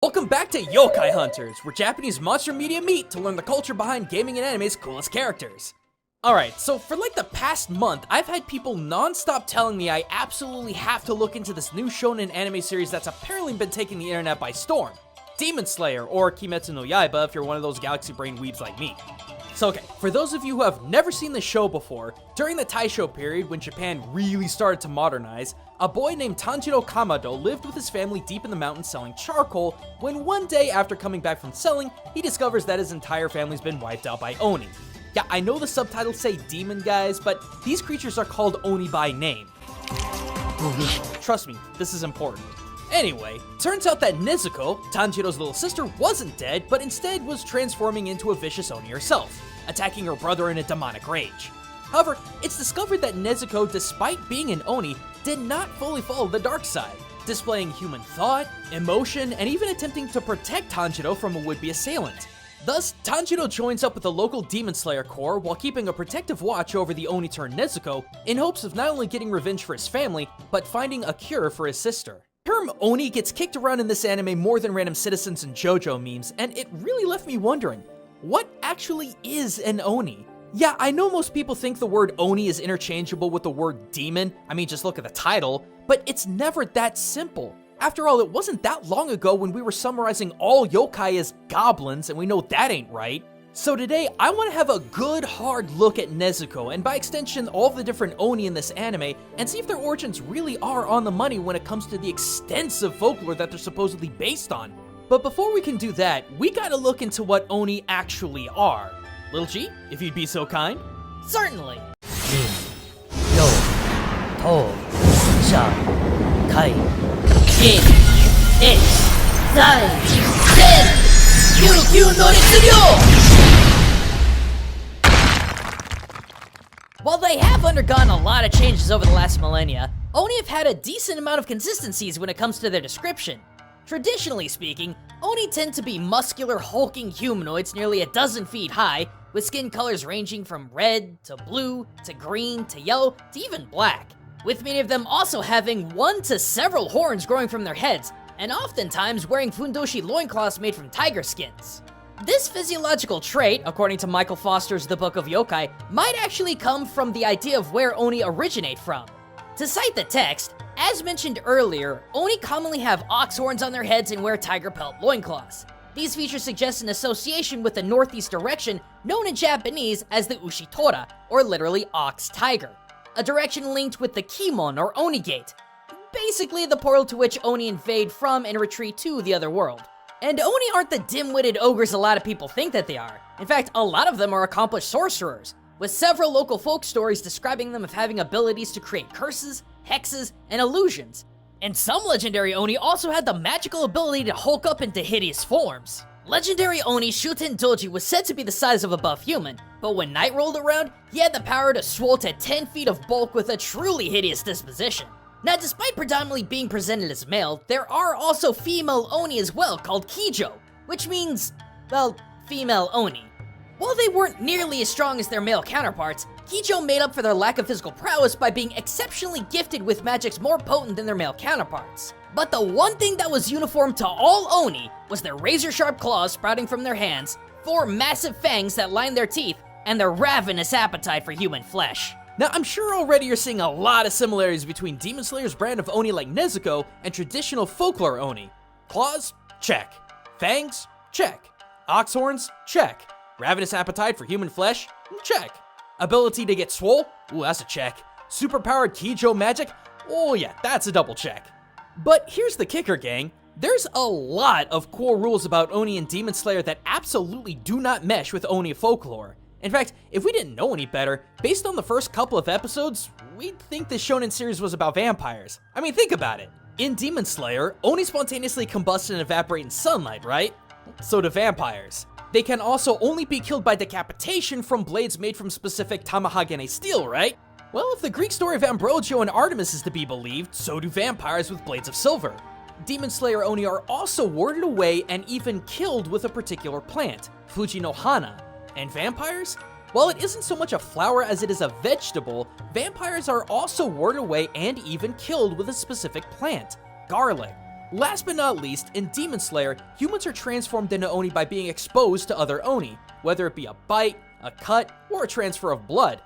Welcome back to Yokai Hunters, where Japanese monster media meet to learn the culture behind gaming and anime's coolest characters. Alright, so for like the past month, I've had people non-stop telling me I absolutely have to look into this new shonen anime series that's apparently been taking the internet by storm. Demon Slayer, or Kimetsu no Yaiba if you're one of those galaxy brain weebs like me. So okay, for those of you who have never seen the show before, during the Taisho period when Japan really started to modernize, a boy named Tanjiro Kamado lived with his family deep in the mountains selling charcoal, when one day after coming back from selling, he discovers that his entire family's been wiped out by Oni. Yeah, I know the subtitles say demon guys, but these creatures are called Oni by name. Trust me, this is important. Anyway, turns out that Nezuko, Tanjiro's little sister, wasn't dead, but instead was transforming into a vicious Oni herself, attacking her brother in a demonic rage. However, it's discovered that Nezuko, despite being an Oni, did not fully follow the dark side, displaying human thought, emotion, and even attempting to protect Tanjiro from a would-be assailant. Thus, Tanjiro joins up with the local Demon Slayer Corps while keeping a protective watch over the Oni turned Nezuko in hopes of not only getting revenge for his family, but finding a cure for his sister. The term Oni gets kicked around in this anime more than random citizens and JoJo memes, and it really left me wondering, what actually is an Oni? Yeah, I know most people think the word Oni is interchangeable with the word demon, I mean just look at the title, but it's never that simple. After all, it wasn't that long ago when we were summarizing all yokai as goblins, and we know that ain't right. So today, I want to have a good hard look at Nezuko, and by extension, all of the different Oni in this anime, and see if their origins really are on the money when it comes to the extensive folklore that they're supposedly based on. But before we can do that, we gotta look into what Oni actually are. Little G, if you'd be so kind. Certainly. Yo, to, sha, kai, in, es, zai, ten, kyūkyū no ritsuryo! While they have undergone a lot of changes over the last millennia, Oni have had a decent amount of consistencies when it comes to their description. Traditionally speaking, Oni tend to be muscular, hulking humanoids nearly a dozen feet high, with skin colors ranging from red, to blue, to green, to yellow, to even black, with many of them also having one to several horns growing from their heads, and oftentimes wearing fundoshi loincloths made from tiger skins. This physiological trait, according to Michael Foster's The Book of Yokai, might actually come from the idea of where Oni originate from. To cite the text, as mentioned earlier, Oni commonly have ox horns on their heads and wear tiger pelt loincloths. These features suggest an association with the northeast direction known in Japanese as the Ushitora, or literally ox tiger, a direction linked with the Kimon or Oni Gate, basically the portal to which Oni invade from and retreat to the other world. And Oni aren't the dim-witted ogres a lot of people think that they are. In fact, a lot of them are accomplished sorcerers, with several local folk stories describing them as having abilities to create curses, hexes, and illusions. And some legendary Oni also had the magical ability to hulk up into hideous forms. Legendary Oni Shuten Doji was said to be the size of a buff human, but when night rolled around, he had the power to swell to 10 feet of bulk with a truly hideous disposition. Now, despite predominantly being presented as male, there are also female Oni as well called Kijo, which means, well, female Oni. While they weren't nearly as strong as their male counterparts, Kijo made up for their lack of physical prowess by being exceptionally gifted with magics more potent than their male counterparts. But the one thing that was uniform to all Oni was their razor-sharp claws sprouting from their hands, 4 massive fangs that line their teeth, and their ravenous appetite for human flesh. Now, I'm sure already you're seeing a lot of similarities between Demon Slayer's brand of Oni like Nezuko and traditional folklore Oni. Claws? Check. Fangs? Check. Ox horns? Check. Ravenous appetite for human flesh? Check. Ability to get swole? Ooh, that's a check. Superpowered Kijo magic? Oh yeah, that's a double check. But here's the kicker, gang. There's a lot of core rules about Oni and Demon Slayer that absolutely do not mesh with Oni folklore. In fact, if we didn't know any better, based on the first couple of episodes, we'd think this shonen series was about vampires. I mean, think about it. In Demon Slayer, Oni spontaneously combust and evaporate in sunlight, right? So do vampires. They can also only be killed by decapitation from blades made from specific tamahagene steel, right? Well, if the Greek story of Ambrogio and Artemis is to be believed, so do vampires with blades of silver. Demon Slayer Oni are also warded away and even killed with a particular plant, Fuji no Hana. And vampires? While it isn't so much a flower as it is a vegetable, vampires are also warded away and even killed with a specific plant, garlic. Last but not least, in Demon Slayer, humans are transformed into Oni by being exposed to other Oni, whether it be a bite, a cut, or a transfer of blood.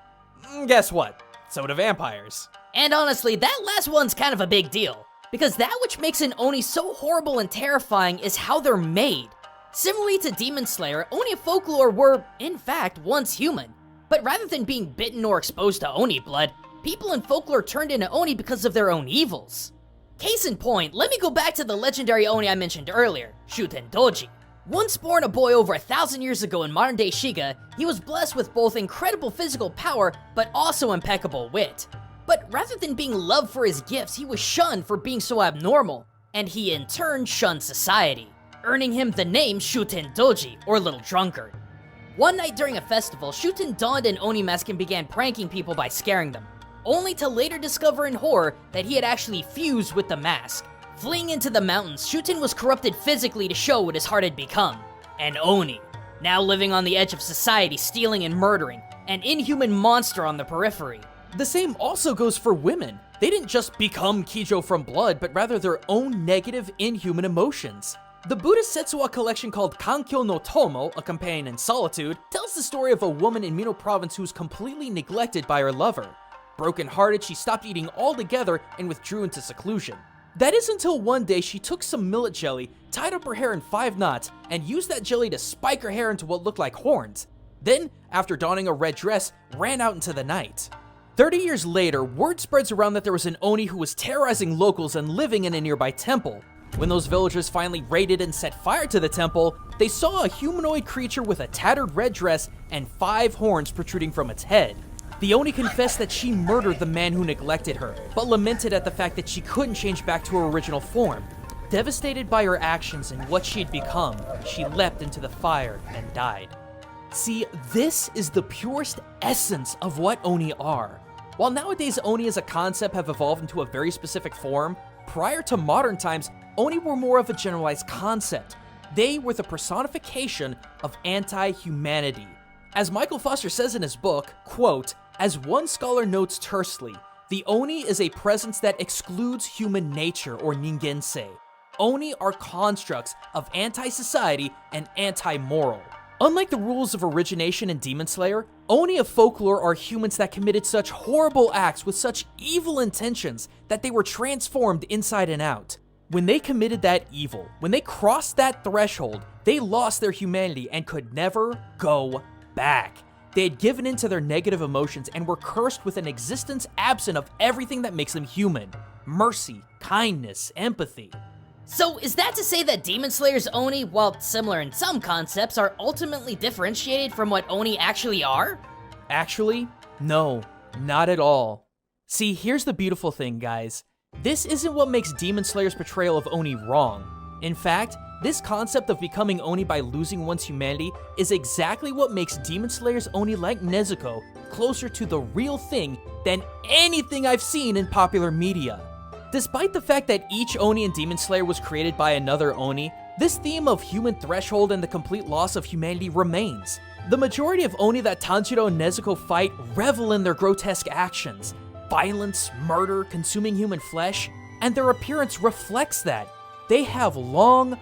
Guess what? So do vampires. And honestly, that last one's kind of a big deal, because that which makes an Oni so horrible and terrifying is how they're made. Similarly to Demon Slayer, Oni of folklore were, in fact, once human. But rather than being bitten or exposed to Oni blood, people in folklore turned into Oni because of their own evils. Case in point, let me go back to the legendary Oni I mentioned earlier, Shuten Doji. Once born a boy over 1,000 years ago in modern-day Shiga, he was blessed with both incredible physical power, but also impeccable wit. But rather than being loved for his gifts, he was shunned for being so abnormal, and he in turn shunned society, earning him the name Shuten Doji, or Little Drunkard. One night during a festival, Shuten donned an Oni mask and began pranking people by scaring them, only to later discover in horror that he had actually fused with the mask. Fleeing into the mountains, Shuten was corrupted physically to show what his heart had become, an Oni. Now living on the edge of society, stealing and murdering, an inhuman monster on the periphery. The same also goes for women. They didn't just become Kijo from blood, but rather their own negative, inhuman emotions. The Buddhist Setsuwa collection called Kankyo no Tomo, A Companion in Solitude, tells the story of a woman in Mino province who was completely neglected by her lover. Broken-hearted, she stopped eating altogether and withdrew into seclusion. That is until one day she took some millet jelly, tied up her hair in 5 knots, and used that jelly to spike her hair into what looked like horns. Then, after donning a red dress, ran out into the night. 30 years later, word spreads around that there was an Oni who was terrorizing locals and living in a nearby temple. When those villagers finally raided and set fire to the temple, they saw a humanoid creature with a tattered red dress and 5 horns protruding from its head. The Oni confessed that she murdered the man who neglected her, but lamented at the fact that she couldn't change back to her original form. Devastated by her actions and what she had become, she leapt into the fire and died. See, this is the purest essence of what Oni are. While nowadays Oni as a concept have evolved into a very specific form, prior to modern times, Oni were more of a generalized concept. They were the personification of anti-humanity. As Michael Foster says in his book, quote, "As one scholar notes tersely, the Oni is a presence that excludes human nature or Ningen-sei. Oni are constructs of anti-society and anti-moral." Unlike the rules of origination in Demon Slayer, Oni of folklore are humans that committed such horrible acts with such evil intentions that they were transformed inside and out. When they committed that evil, when they crossed that threshold, they lost their humanity and could never go back. They had given in to their negative emotions and were cursed with an existence absent of everything that makes them human: mercy, kindness, empathy. So is that to say that Demon Slayer's Oni, while similar in some concepts, are ultimately differentiated from what Oni actually are? Actually, no, not at all. See, here's the beautiful thing, guys. This isn't what makes Demon Slayer's portrayal of Oni wrong. In fact, this concept of becoming Oni by losing one's humanity is exactly what makes Demon Slayer's Oni like Nezuko closer to the real thing than anything I've seen in popular media. Despite the fact that each Oni in Demon Slayer was created by another Oni, this theme of human threshold and the complete loss of humanity remains. The majority of Oni that Tanjiro and Nezuko fight revel in their grotesque actions: violence, murder, consuming human flesh, and their appearance reflects that. They have long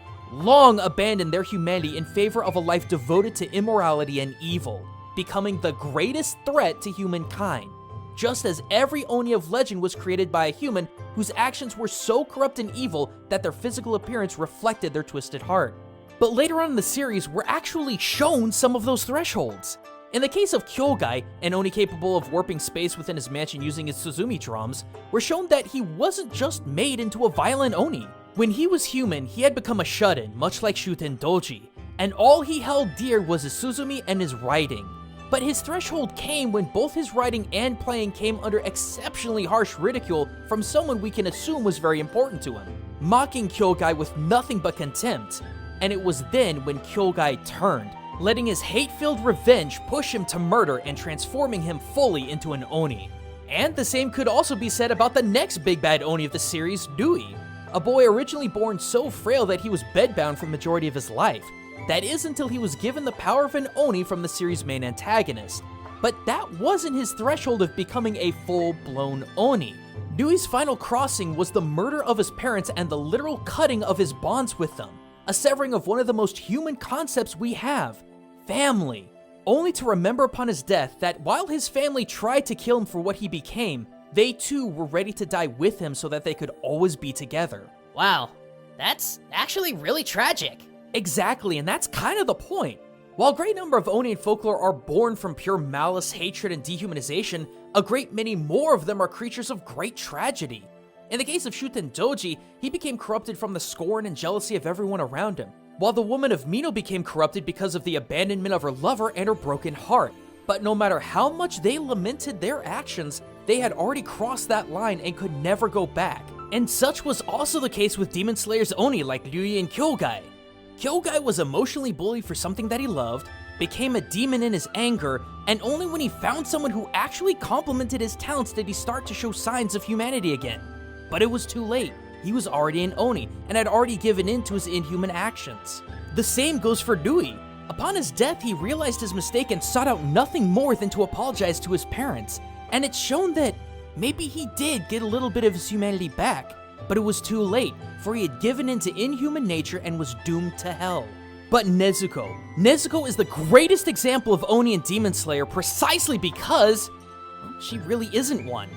abandoned their humanity in favor of a life devoted to immorality and evil, becoming the greatest threat to humankind. Just as every Oni of legend was created by a human whose actions were so corrupt and evil that their physical appearance reflected their twisted heart. But later on in the series, we're actually shown some of those thresholds. In the case of Kyogai, an Oni capable of warping space within his mansion using his Suzumi drums, we're shown that he wasn't just made into a violent Oni. When he was human, he had become a shut-in, much like Shuten Doji, and all he held dear was his Suzumi and his writing. But his threshold came when both his writing and playing came under exceptionally harsh ridicule from someone we can assume was very important to him, mocking Kyogai with nothing but contempt. And it was then when Kyogai turned, letting his hate-filled revenge push him to murder and transforming him fully into an Oni. And the same could also be said about the next big bad Oni of the series, Dewey, a boy originally born so frail that he was bedbound for the majority of his life. That is until he was given the power of an Oni from the series' main antagonist. But that wasn't his threshold of becoming a full-blown Oni. Dewey's final crossing was the murder of his parents and the literal cutting of his bonds with them, a severing of one of the most human concepts we have, family, only to remember upon his death that while his family tried to kill him for what he became, they too were ready to die with him so that they could always be together. Wow, that's actually really tragic. Exactly, and that's kind of the point. While a great number of Oni in folklore are born from pure malice, hatred, and dehumanization, a great many more of them are creatures of great tragedy. In the case of Shuten Doji, he became corrupted from the scorn and jealousy of everyone around him, while the woman of Mino became corrupted because of the abandonment of her lover and her broken heart. But no matter how much they lamented their actions, they had already crossed that line and could never go back. And such was also the case with Demon Slayer's Oni like Ryuyi and Kyogai. Kyogai was emotionally bullied for something that he loved, became a demon in his anger, and only when he found someone who actually complimented his talents did he start to show signs of humanity again. But it was too late. He was already an Oni, and had already given in to his inhuman actions. The same goes for Dewey. Upon his death, he realized his mistake and sought out nothing more than to apologize to his parents, and it's shown that maybe he did get a little bit of his humanity back, but it was too late, for he had given in to inhuman nature and was doomed to hell. But Nezuko is the greatest example of Oni and Demon Slayer precisely because, well, she really isn't one.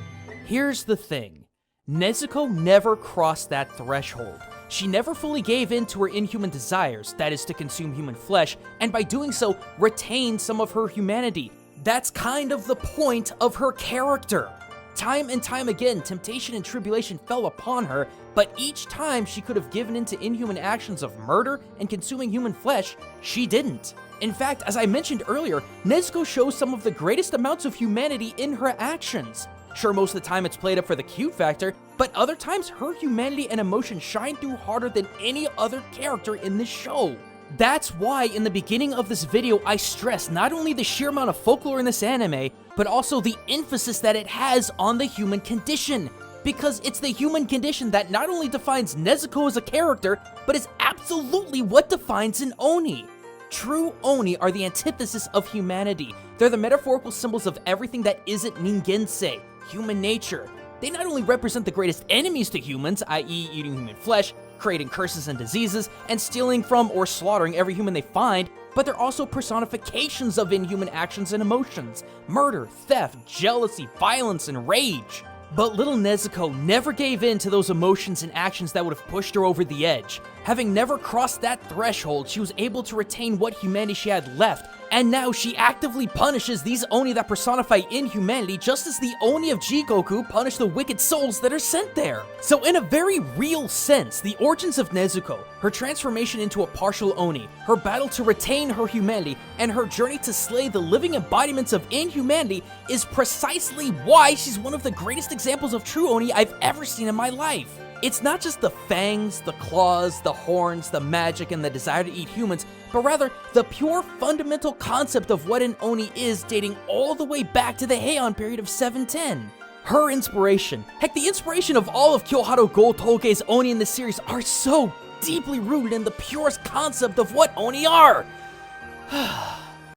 Here's the thing. Nezuko never crossed that threshold. She never fully gave in to her inhuman desires, that is to consume human flesh, and by doing so, retained some of her humanity. That's kind of the point of her character. Time and time again, temptation and tribulation fell upon her, but each time she could have given in to inhuman actions of murder and consuming human flesh, she didn't. In fact, as I mentioned earlier, Nezuko shows some of the greatest amounts of humanity in her actions. Sure, most of the time it's played up for the cute factor, but other times her humanity and emotion shine through harder than any other character in this show. That's why in the beginning of this video I stress not only the sheer amount of folklore in this anime, but also the emphasis that it has on the human condition. Because it's the human condition that not only defines Nezuko as a character, but is absolutely what defines an Oni. True Oni are the antithesis of humanity. They're the metaphorical symbols of everything that isn't Ningen-sei, human nature. They not only represent the greatest enemies to humans, i.e. eating human flesh, creating curses and diseases, and stealing from or slaughtering every human they find, but they're also personifications of inhuman actions and emotions, murder, theft, jealousy, violence, and rage. But little Nezuko never gave in to those emotions and actions that would have pushed her over the edge. Having never crossed that threshold, she was able to retain what humanity she had left, and now she actively punishes these Oni that personify inhumanity just as the Oni of Jigoku punish the wicked souls that are sent there. So in a very real sense, the origins of Nezuko, her transformation into a partial Oni, her battle to retain her humanity, and her journey to slay the living embodiments of inhumanity is precisely why she's one of the greatest examples of true Oni I've ever seen in my life. It's not just the fangs, the claws, the horns, the magic, and the desire to eat humans, but rather the pure fundamental concept of what an Oni is dating all the way back to the Heian period of 710. Her inspiration, heck, the inspiration of all of Kyoharo Go Tokei's Oni in this series are so deeply rooted in the purest concept of what Oni are.